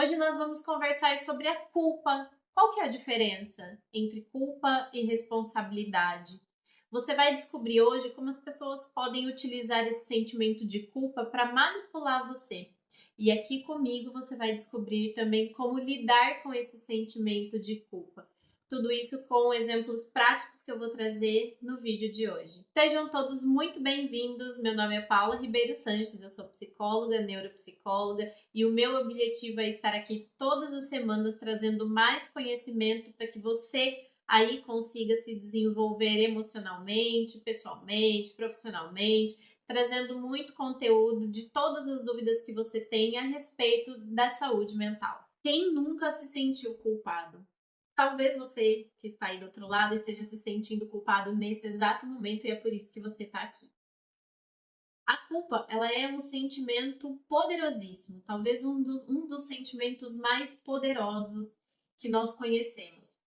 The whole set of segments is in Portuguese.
Hoje nós vamos conversar sobre a culpa. Qual que é a diferença entre culpa e responsabilidade? Você vai descobrir hoje como as pessoas podem utilizar esse sentimento de culpa para manipular você. E aqui comigo você vai descobrir também como lidar com esse sentimento de culpa. Tudo isso com exemplos práticos que eu vou trazer no vídeo de hoje. Sejam todos muito bem-vindos. Meu nome é Paula Ribeiro Sanches, eu sou psicóloga, neuropsicóloga e o meu objetivo é estar aqui todas as semanas trazendo mais conhecimento para que você aí consiga se desenvolver emocionalmente, pessoalmente, profissionalmente, trazendo muito conteúdo de todas as dúvidas que você tem a respeito da saúde mental. Quem nunca se sentiu culpado? Talvez você que está aí do outro lado esteja se sentindo culpado nesse exato momento e é por isso que você está aqui. A culpa, ela é um sentimento poderosíssimo, talvez um dos sentimentos mais poderosos que nós conhecemos.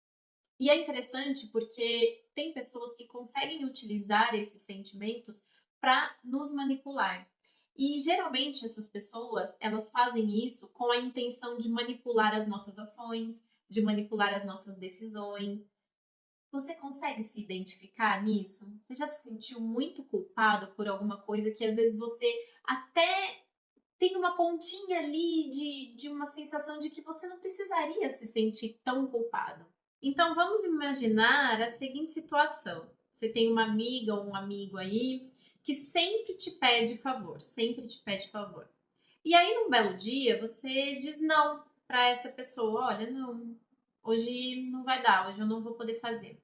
E é interessante porque tem pessoas que conseguem utilizar esses sentimentos para nos manipular. E geralmente essas pessoas, elas fazem isso com a intenção de manipular as nossas ações, de manipular as nossas decisões. Você consegue se identificar nisso? Você já se sentiu muito culpado por alguma coisa que às vezes você até tem uma pontinha ali de uma sensação de que você não precisaria se sentir tão culpado? Então vamos imaginar a seguinte situação: você tem uma amiga ou um amigo aí que sempre te pede favor, sempre te pede favor. E aí, num belo dia, você diz não para essa pessoa: olha, não, hoje não vai dar, hoje eu não vou poder fazer.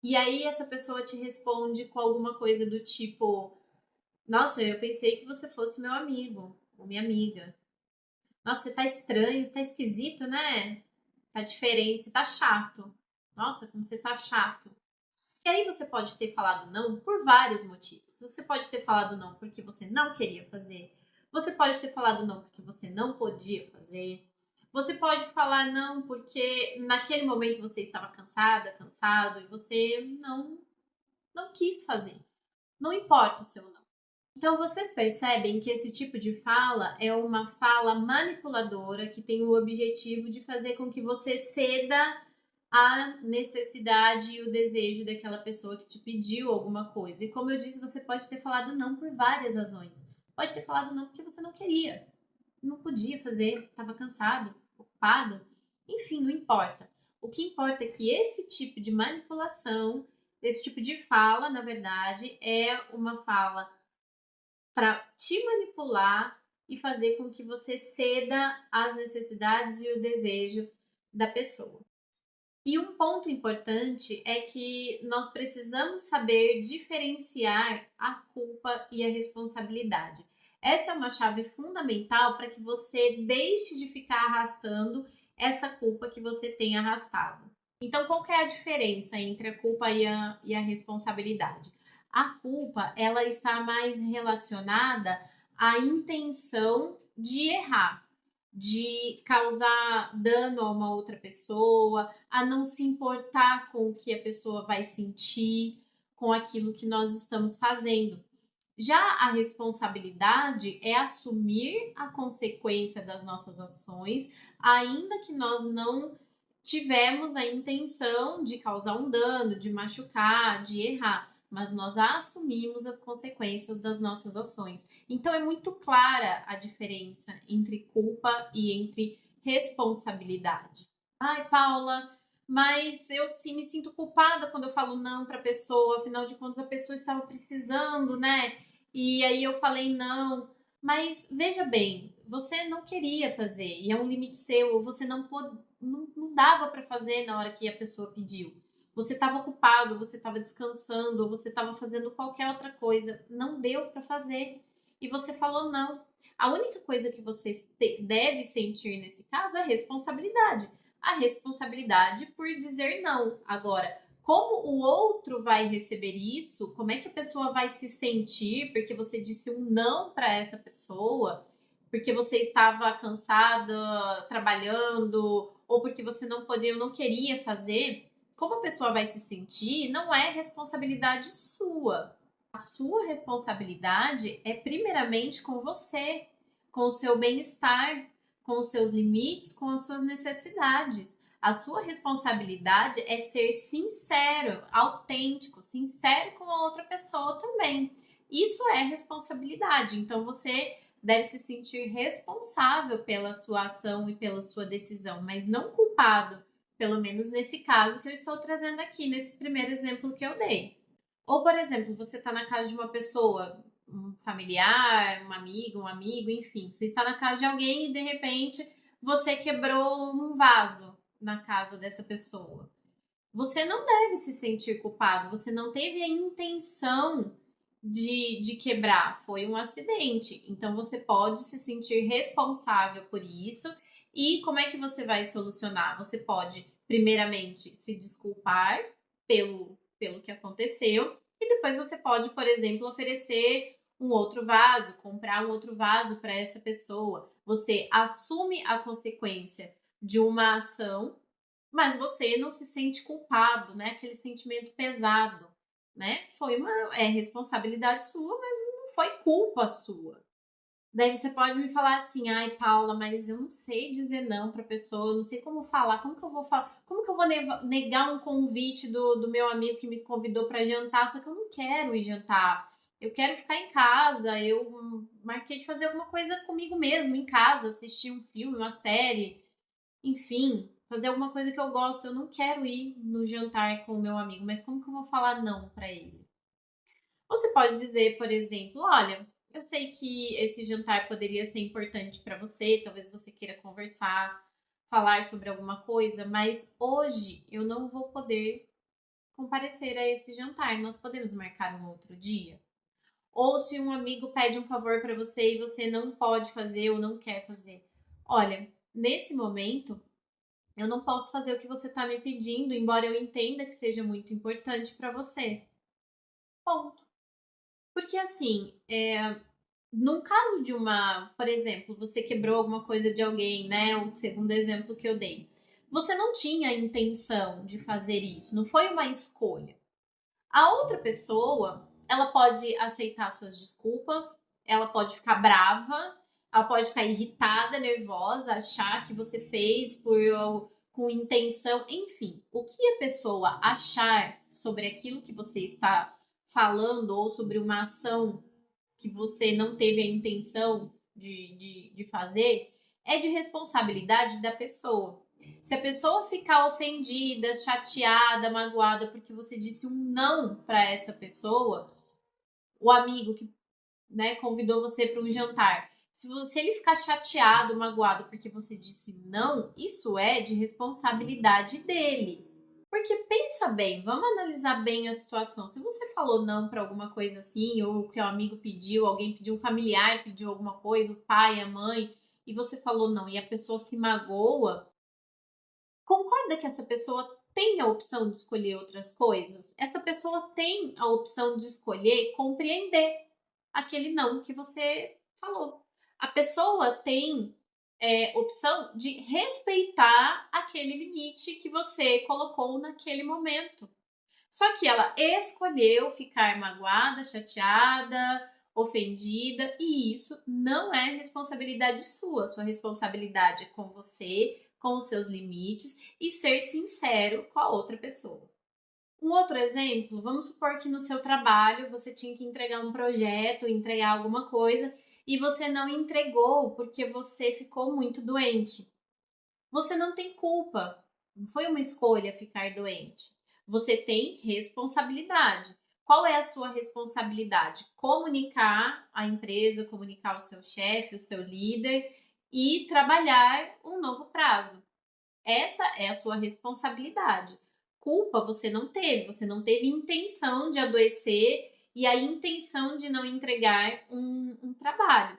E aí essa pessoa te responde com alguma coisa do tipo: nossa, eu pensei que você fosse meu amigo ou minha amiga. Nossa, você tá estranho, você tá esquisito, né? Tá diferente, você tá chato. Nossa, como você tá chato. E aí você pode ter falado não por vários motivos. Você pode ter falado não porque você não queria fazer. Você pode ter falado não porque você não podia fazer. Você pode falar não porque naquele momento você estava cansada, cansado e você não quis fazer. Não importa o seu não. Então vocês percebem que esse tipo de fala é uma fala manipuladora que tem o objetivo de fazer com que você ceda à necessidade e o desejo daquela pessoa que te pediu alguma coisa. E como eu disse, você pode ter falado não por várias razões. Pode ter falado não porque você não queria, não podia fazer, estava cansado, ocupado. Enfim, não importa. O que importa é que esse tipo de manipulação, esse tipo de fala, na verdade, é uma fala para te manipular e fazer com que você ceda às necessidades e o desejo da pessoa. E um ponto importante é que nós precisamos saber diferenciar a culpa e a responsabilidade. Essa é uma chave fundamental para que você deixe de ficar arrastando essa culpa que você tem arrastado. Então, qual que é a diferença entre a culpa e a responsabilidade? A culpa, ela está mais relacionada à intenção de errar, de causar dano a uma outra pessoa, a não se importar com o que a pessoa vai sentir, com aquilo que nós estamos fazendo. Já a responsabilidade é assumir a consequência das nossas ações, ainda que nós não tivemos a intenção de causar um dano, de machucar, de errar, mas nós assumimos as consequências das nossas ações. Então é muito clara a diferença entre culpa e entre responsabilidade. Ai, Paula, mas eu sim me sinto culpada quando eu falo não para a pessoa, afinal de contas a pessoa estava precisando, né? E aí eu falei não. Mas veja bem, você não queria fazer e é um limite seu, ou você não dava para fazer na hora que a pessoa pediu. Você estava ocupado, você estava descansando, ou você estava fazendo qualquer outra coisa, não deu para fazer e você falou não. A única coisa que você deve sentir nesse caso é responsabilidade. A responsabilidade por dizer não. Agora, como o outro vai receber isso? Como é que a pessoa vai se sentir porque você disse um não para essa pessoa? Porque você estava cansada, trabalhando, ou porque você não podia ou não queria fazer? Como a pessoa vai se sentir não é responsabilidade sua. A sua responsabilidade é primeiramente com você, com o seu bem-estar, com os seus limites, com as suas necessidades. A sua responsabilidade é ser sincero, autêntico, sincero com a outra pessoa também. Isso é responsabilidade. Então você deve se sentir responsável pela sua ação e pela sua decisão, mas não culpado, pelo menos nesse caso que eu estou trazendo aqui, nesse primeiro exemplo que eu dei. Ou, por exemplo, você está na casa de uma pessoa, um familiar, um amigo, enfim, você está na casa de alguém e de repente você quebrou um vaso na casa dessa pessoa. Você não deve se sentir culpado, você não teve a intenção de quebrar, foi um acidente. Então você pode se sentir responsável por isso. E como é que você vai solucionar? Você pode, primeiramente, se desculpar pelo que aconteceu, e depois você pode, por exemplo, oferecer um outro vaso, comprar um outro vaso para essa pessoa. Você assume a consequência de uma ação, mas você não se sente culpado, né? Aquele sentimento pesado, né? Foi uma responsabilidade sua, mas não foi culpa sua. Daí você pode me falar assim: "Ai, Paula, mas eu não sei dizer não para pessoa, eu não sei como falar, como que eu vou falar, como que eu vou negar um convite do meu amigo que me convidou para jantar, só que eu não quero ir jantar. Eu quero ficar em casa, eu marquei de fazer alguma coisa comigo mesmo em casa, assistir um filme, uma série, enfim, fazer alguma coisa que eu gosto. Eu não quero ir no jantar com o meu amigo, mas como que eu vou falar não para ele?" Você pode dizer, por exemplo: "Olha, eu sei que esse jantar poderia ser importante para você, talvez você queira conversar, falar sobre alguma coisa, mas hoje eu não vou poder comparecer a esse jantar. Nós podemos marcar um outro dia?" Ou se um amigo pede um favor para você e você não pode fazer ou não quer fazer: "Olha, nesse momento eu não posso fazer o que você está me pedindo, embora eu entenda que seja muito importante para você." Ponto. Porque assim, num caso de uma, por exemplo, você quebrou alguma coisa de alguém, né? O segundo exemplo que eu dei. Você não tinha a intenção de fazer isso, não foi uma escolha. A outra pessoa, ela pode aceitar suas desculpas, ela pode ficar brava, ela pode ficar irritada, nervosa, achar que você fez com intenção, enfim. O que a pessoa achar sobre aquilo que você está falando ou sobre uma ação que você não teve a intenção de fazer, é de responsabilidade da pessoa. Se a pessoa ficar ofendida, chateada, magoada porque você disse um não para essa pessoa, o amigo que, né, convidou você para um jantar, se ele ficar chateado, magoado porque você disse não, isso é de responsabilidade dele. Porque pensa bem, vamos analisar bem a situação. Se você falou não para alguma coisa assim, ou que o amigo pediu, alguém pediu, um familiar pediu alguma coisa, o pai, a mãe, e você falou não, e a pessoa se magoa, concorda que essa pessoa tem a opção de escolher outras coisas? Essa pessoa tem a opção de escolher compreender aquele não que você falou. A pessoa tem opção de respeitar aquele limite que você colocou naquele momento. Só que ela escolheu ficar magoada, chateada, ofendida, e isso não é responsabilidade sua. Sua responsabilidade é com você, com os seus limites e ser sincero com a outra pessoa. Um outro exemplo, vamos supor que no seu trabalho você tinha que entregar um projeto, entregar alguma coisa e você não entregou porque você ficou muito doente. Você não tem culpa, não foi uma escolha ficar doente. Você tem responsabilidade. Qual é a sua responsabilidade? Comunicar a empresa, comunicar o seu chefe, o seu líder e trabalhar um novo prazo. Essa é a sua responsabilidade. Culpa você não teve intenção de adoecer e a intenção de não entregar um trabalho.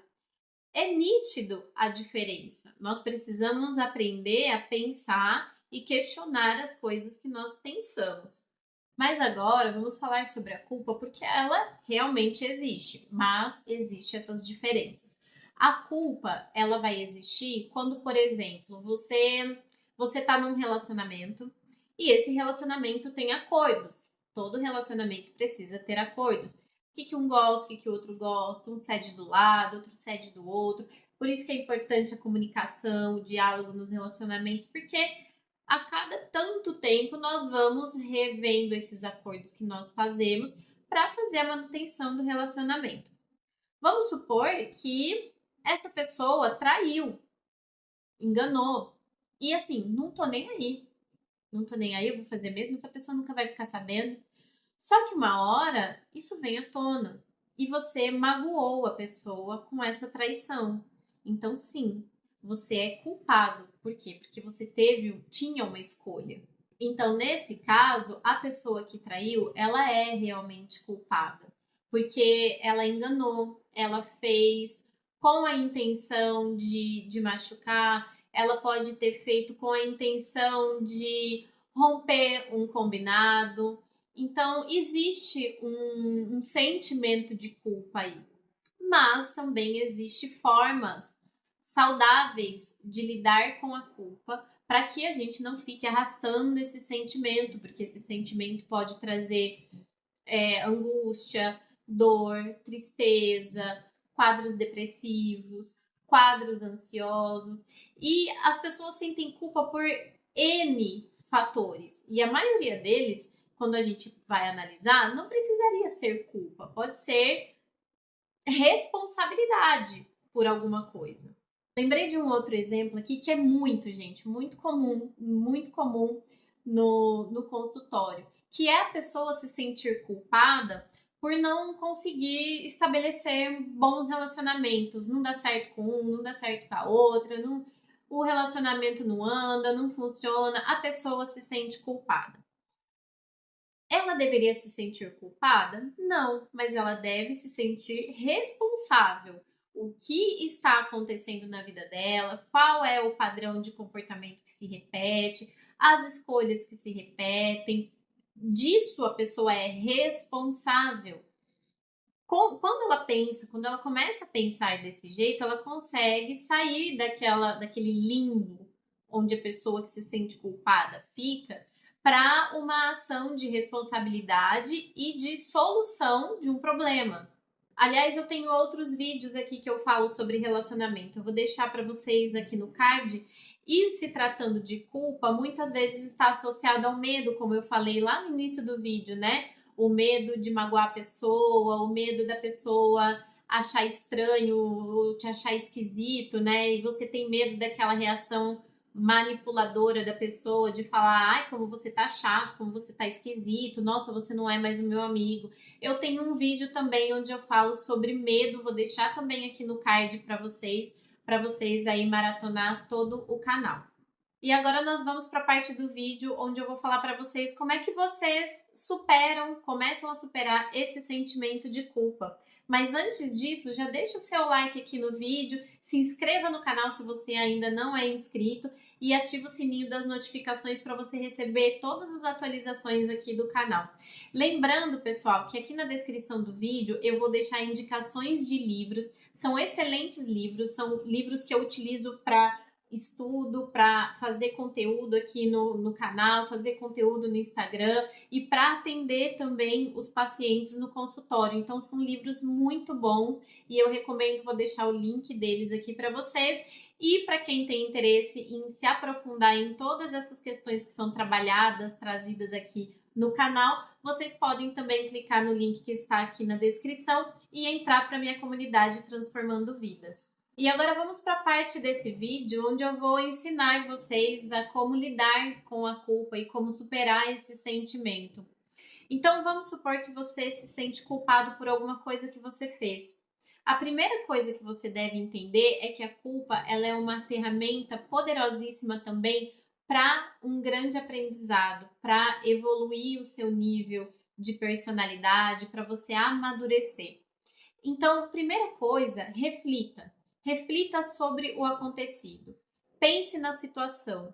É nítido a diferença. Nós precisamos aprender a pensar e questionar as coisas que nós pensamos. Mas agora vamos falar sobre a culpa porque ela realmente existe, mas existe essas diferenças. A culpa, ela vai existir quando, por exemplo, você está num relacionamento e esse relacionamento tem acordos. Todo relacionamento precisa ter acordos. O que um gosta, o que o outro gosta, um cede do lado, outro cede do outro. Por isso que é importante a comunicação, o diálogo nos relacionamentos, porque a cada tanto tempo nós vamos revendo esses acordos que nós fazemos para fazer a manutenção do relacionamento. Vamos supor que essa pessoa traiu, enganou, e assim, não tô nem aí. Não tô nem aí, eu vou fazer mesmo, essa pessoa nunca vai ficar sabendo. Só que uma hora isso vem à tona e você magoou a pessoa com essa traição. Então, sim, você é culpado. Por quê? Porque você tinha uma escolha. Então, nesse caso, a pessoa que traiu, ela é realmente culpada, porque ela enganou, ela fez com a intenção de machucar, ela pode ter feito com a intenção de romper um combinado. Então, existe um sentimento de culpa aí. Mas também existe formas saudáveis de lidar com a culpa para que a gente não fique arrastando esse sentimento, porque esse sentimento pode trazer angústia, dor, tristeza, quadros depressivos, quadros ansiosos. E as pessoas sentem culpa por N fatores. E a maioria deles, quando a gente vai analisar, não precisaria ser culpa, pode ser responsabilidade por alguma coisa. Lembrei de um outro exemplo aqui que é muito, gente, muito comum no consultório, que é a pessoa se sentir culpada por não conseguir estabelecer bons relacionamentos. Não dá certo com um, não dá certo com a outra, o relacionamento não anda, não funciona, a pessoa se sente culpada. Ela deveria se sentir culpada? Não, mas ela deve se sentir responsável. O que está acontecendo na vida dela, qual é o padrão de comportamento que se repete, as escolhas que se repetem. Disso a pessoa é responsável. Quando ela começa a pensar desse jeito, ela consegue sair daquele limbo onde a pessoa que se sente culpada fica para uma ação de responsabilidade e de solução de um problema. Aliás, eu tenho outros vídeos aqui que eu falo sobre relacionamento. Eu vou deixar para vocês aqui no card. E se tratando de culpa, muitas vezes está associado ao medo, como eu falei lá no início do vídeo, né? O medo de magoar a pessoa, o medo da pessoa achar estranho, te achar esquisito, né? E você tem medo daquela reação manipuladora da pessoa, de falar, ai, como você tá chato, como você tá esquisito, nossa, você não é mais o meu amigo. Eu tenho um vídeo também onde eu falo sobre medo, vou deixar também aqui no card para vocês aí maratonar todo o canal. E agora nós vamos para a parte do vídeo onde eu vou falar para vocês como é que vocês começam a superar esse sentimento de culpa. Mas antes disso, já deixa o seu like aqui no vídeo, se inscreva no canal se você ainda não é inscrito e ativa o sininho das notificações para você receber todas as atualizações aqui do canal. Lembrando, pessoal, que aqui na descrição do vídeo eu vou deixar indicações de livros. São excelentes livros, são livros que eu utilizo para estudo, para fazer conteúdo aqui no canal, fazer conteúdo no Instagram e para atender também os pacientes no consultório. Então, são livros muito bons e eu recomendo, vou deixar o link deles aqui para vocês. E para quem tem interesse em se aprofundar em todas essas questões que são trabalhadas, trazidas aqui no canal, vocês podem também clicar no link que está aqui na descrição e entrar para a minha comunidade Transformando Vidas. E agora vamos para a parte desse vídeo onde eu vou ensinar vocês a como lidar com a culpa e como superar esse sentimento. Então vamos supor que você se sente culpado por alguma coisa que você fez. A primeira coisa que você deve entender é que a culpa ela é uma ferramenta poderosíssima também para um grande aprendizado, para evoluir o seu nível de personalidade, para você amadurecer. Então, primeira coisa, reflita. Reflita sobre o acontecido. Pense na situação.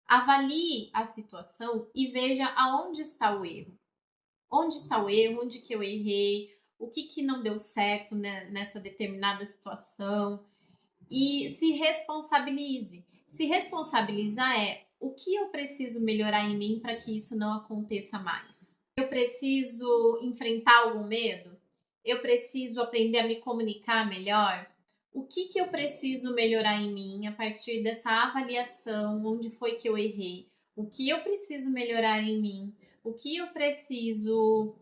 Avalie a situação e veja aonde está o erro. Onde está o erro? Onde que eu errei? O que não deu certo, né, nessa determinada situação? E se responsabilize. Se responsabilizar é o que eu preciso melhorar em mim para que isso não aconteça mais. Eu preciso enfrentar algum medo? Eu preciso aprender a me comunicar melhor? O que que eu preciso melhorar em mim a partir dessa avaliação? Onde foi que eu errei? O que eu preciso melhorar em mim? O que eu preciso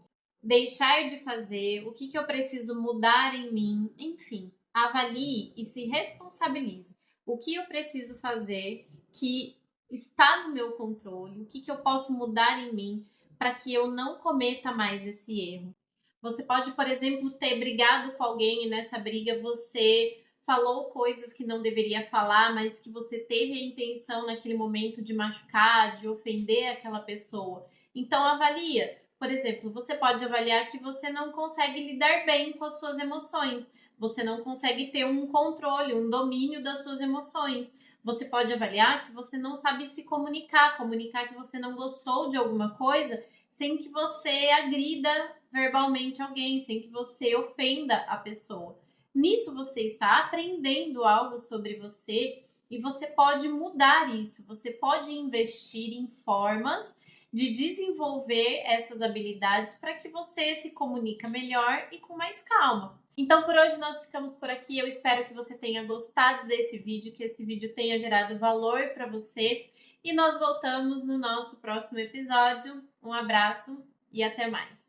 deixar de fazer? O que que eu preciso mudar em mim? Enfim, avalie e se responsabilize. O que eu preciso fazer que está no meu controle? O que que eu posso mudar em mim para que eu não cometa mais esse erro? Você pode, por exemplo, ter brigado com alguém e nessa briga você falou coisas que não deveria falar, mas que você teve a intenção naquele momento de machucar, de ofender aquela pessoa. Então avalia. Por exemplo, você pode avaliar que você não consegue lidar bem com as suas emoções. Você não consegue ter um controle, um domínio das suas emoções. Você pode avaliar que você não sabe se comunicar, comunicar que você não gostou de alguma coisa sem que você agrida verbalmente alguém, sem que você ofenda a pessoa. Nisso você está aprendendo algo sobre você e você pode mudar isso. Você pode investir em formas de desenvolver essas habilidades para que você se comunica melhor e com mais calma. Então, por hoje nós ficamos por aqui. Eu espero que você tenha gostado desse vídeo, que esse vídeo tenha gerado valor para você. E nós voltamos no nosso próximo episódio. Um abraço e até mais.